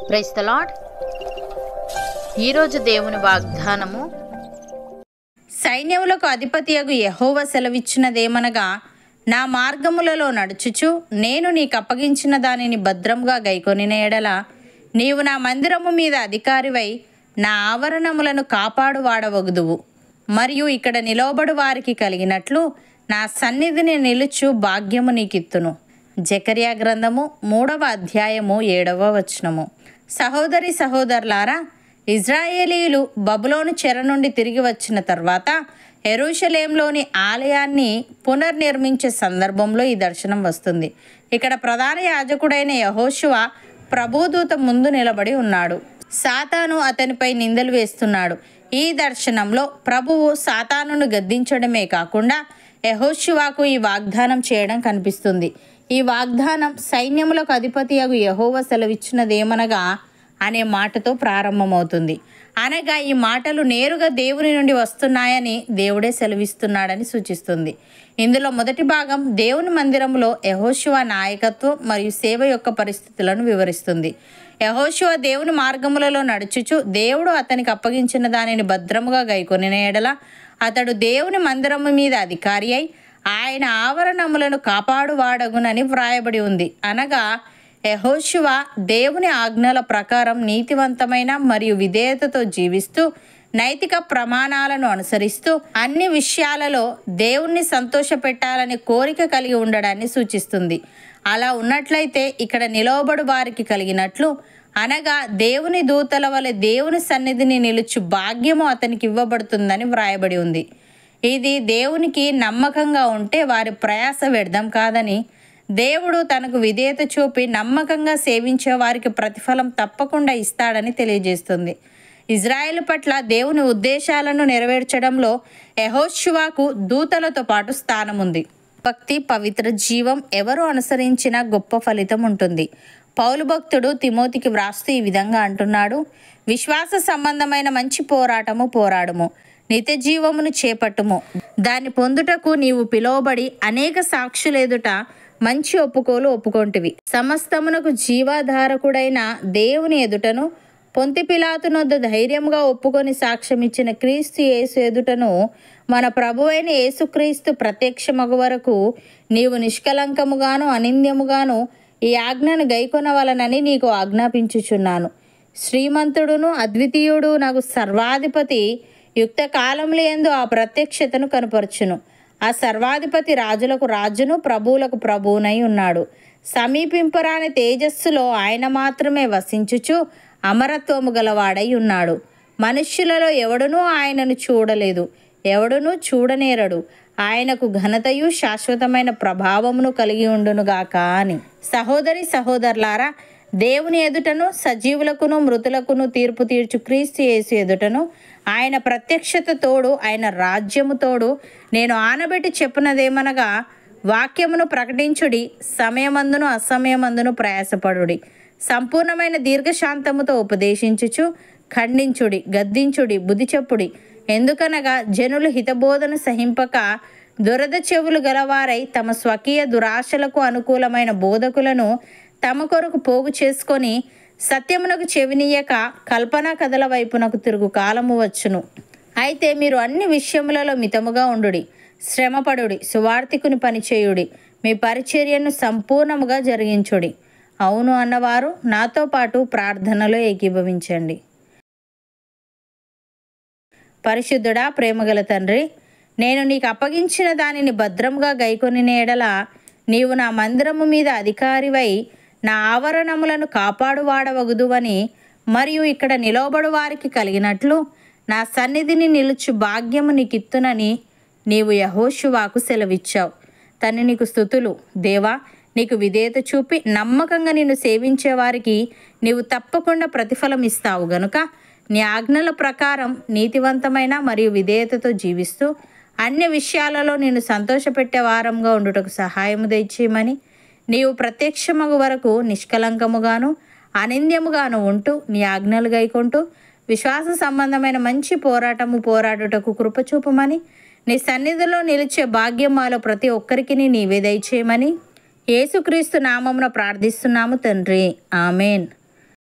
Praise the lord. ఈరోజు దేవుని వాగ్దానము, సైన్యములకు అధిపతియగు యెహోవా సెలవిచ్చినదేమనగా, నా మార్గములలో నడుచుచు నేను నీకు అప్పగించిన దానిని భద్రంగా గైకొనిన ఎడల నీవు నా మందిరము మీద అధికారివై నా ఆవరణములను కాపాడు వాడవగుదువు. మరియు ఇక్కడ నిలవబడు వారికి కలిగినట్లు నా సన్నిధిని నిలుచు భాగ్యము నీకిత్తును. జకర్యా గ్రంథము 3వ అధ్యాయము 7వ వచనము. సహోదరి సహోదరులారా, ఇజ్రాయేలీయులు బబులోను చెర నుండి తిరిగి వచ్చిన తర్వాత యెరూషలేంలోని ఆలయాన్ని పునర్నిర్మించే సందర్భంలో ఈ దర్శనం వస్తుంది. ఇక్కడ ప్రధాన యాజకుడైన యెహోషువ ప్రభుదూత ముందు నిలబడి ఉన్నాడు. సాతాను అతనిపై నిందలు వేస్తున్నాడు. ఈ దర్శనంలో ప్రభువు సాతానును గద్దించడమే కాకుండా యెహోషువకు ఈ వాగ్దానం చేయడం కనిపిస్తుంది. ఈ వాగ్దానం సైన్యములకు అధిపతియగు యెహోవా సెలవిచ్చినదేమనగా అనే మాటతో ప్రారంభమవుతుంది. అనగా ఈ మాటలు నేరుగా దేవుని నుండి వస్తున్నాయని దేవుడే సెలవిస్తున్నాడని సూచిస్తుంది. ఇందులో మొదటి భాగం దేవుని మందిరంలో యెహోషువ నాయకత్వం మరియు సేవ యొక్క పరిస్థితులను వివరిస్తుంది. యెహోషువ దేవుని మార్గములలో నడుచుచు దేవుడు అతనికి అప్పగించిన దానిని భద్రముగా గైకొనిన ఎడల అతడు దేవుని మందిరము మీద అధికారి అయి ఆయన ఆవరణములను కాపాడువాడగునని వ్రాయబడి ఉంది. అనగా యెహోషువ దేవుని ఆజ్ఞల ప్రకారం నీతివంతమైన మరియు విధేయతతో జీవిస్తూ నైతిక ప్రమాణాలను అనుసరిస్తూ అన్ని విషయాలలో దేవుణ్ణి సంతోషపెట్టాలని కోరిక కలిగి ఉండడాన్ని సూచిస్తుంది. అలా ఉన్నట్లయితే ఇక్కడ నిలవబడు వారికి కలిగినట్లు, అనగా దేవుని దూతల వలె దేవుని సన్నిధిని నిలుచు భాగ్యము అతనికి ఇవ్వబడుతుందని వ్రాయబడి ఉంది. ఇది దేవునికి నమ్మకంగా ఉంటే వారి ప్రయాస వ్యర్థం కాదని, దేవుడు తనకు విధేయత చూపి నమ్మకంగా సేవించే వారికి ప్రతిఫలం తప్పకుండా ఇస్తాడని తెలియజేస్తుంది. ఇజ్రాయేలు పట్ల దేవుని ఉద్దేశాలను నెరవేర్చడంలో యెహోషువకు దూతలతో పాటు స్థానం ఉంది. భక్తి, పవిత్ర జీవం ఎవరు అనుసరించినా గొప్ప ఫలితం ఉంటుంది. పౌలు భక్తుడు తిమోతికి వ్రాస్తూ ఈ విధంగా అంటున్నాడు: విశ్వాస సంబంధమైన మంచి పోరాటము పోరాడుము, నిత్య జీవమును చేపట్టుము, దాన్ని పొందుటకు నీవు పిలువబడి అనేక సాక్షులెదుట మంచి ఒప్పుకోలు ఒప్పుకొంటివి. సమస్తమునకు జీవాధారకుడైన దేవుని ఎదుటను పొంతి పిలాతునొద్ద ధైర్యముగా ఒప్పుకొని సాక్ష్యమిచ్చిన క్రీస్తు యేసు ఎదుటను మన ప్రభువైన యేసుక్రీస్తు ప్రత్యక్షమగు వరకు నీవు నిష్కలంకముగాను అనింద్యముగాను ఈ ఆజ్ఞను గైకొనవలనని నీకు ఆజ్ఞాపించుచున్నాను. శ్రీమంతుడును అద్వితీయుడు నాకు సర్వాధిపతి యుక్త కాలముల యందు ఆ ప్రత్యక్షతను కనుపరచును. ఆ సర్వాధిపతి రాజులకు రాజును ప్రభువులకు ప్రభువునై ఉన్నాడు. సమీపింపరాని తేజస్సులో ఆయన మాత్రమే వసించుచు అమరత్వము గలవాడై ఉన్నాడు. మనుష్యులలో ఎవడునూ ఆయనను చూడలేదు, ఎవడునూ చూడనేరడు. ఆయనకు ఘనతయు శాశ్వతమైన ప్రభావమును కలిగి ఉండునుగాక అని. సహోదరి సహోదరులారా, దేవుని ఎదుటను సజీవులకును మృతులకును తీర్పు తీర్చు క్రీస్తు యేసు ఎదుటను ఆయన ప్రత్యక్షత తోడు ఆయన రాజ్యము తోడు నేను ఆనబెట్టి చెప్పునదేమనగా, వాక్యమును ప్రకటించుడి, సమయమందును అసమయమందును ప్రయాసపడుడి, సంపూర్ణమైన దీర్ఘశాంతముతో ఉపదేశించుచు ఖండించుడి, గద్దించుడి, బుద్ధి చెప్పుడి. ఎందుకనగా జనులు హితబోధన సహింపక దురద చెవులు గలవారై తమ స్వకీయ దురాశలకు అనుకూలమైన బోధకులను తమ కొరకు పోగు చేసుకొని సత్యమునకు చెవినీయక కల్పనా కథల వైపునకు తిరుగు కాలము వచ్చును. అయితే మీరు అన్ని విషయములలో మితముగా ఉండుడి, శ్రమపడుడి, సువార్తికుని పనిచేయుడి, మీ పరిచర్యను సంపూర్ణముగా జరిగించుడి. అవును అన్నవారు నాతో పాటు ప్రార్థనలో ఏకీభవించండి. పరిశుద్ధుడా, ప్రేమగల తండ్రి, నేను నీకు అప్పగించిన దానిని భద్రంగా గైకొనిన ఎడల నీవు నా మందిరము మీద అధికారివై నా ఆవరణములను కాపాడువాడవగుదువని, మరియు ఇక్కడ నిలవబడు వారికి కలిగినట్లు నా సన్నిధిని నిలుచు భాగ్యము నీకిత్తునని నీవు యెహోషువకు సెలవిచ్చావు. తండ్రి, నీకు స్తుతులు. దేవా, నీకు విధేయత చూపి నమ్మకంగా నిన్ను సేవించే వారికి నీవు తప్పకుండా ప్రతిఫలం ఇస్తావు గనుక నీ ఆజ్ఞల ప్రకారం నీతివంతమైన మరియు విధేయతతో జీవిస్తూ అన్ని విషయాలలో నిన్ను సంతోషపెట్టే వారంగా ఉండుటకు సహాయము దయచేయమని, నీవు ప్రత్యక్షమగు వరకు నిష్కలంకముగాను అనింద్యముగాను ఉంటూ నీ ఆజ్ఞలు గైకొంటూ విశ్వాస సంబంధమైన మంచి పోరాటము పోరాడుటకు కృపచూపమని, నీ సన్నిధిలో నిలిచే భాగ్యం మాలో ప్రతి ఒక్కరికి నీవే దయచేయమని యేసుక్రీస్తు నామమున ప్రార్థిస్తున్నాము తండ్రి. ఆమెన్.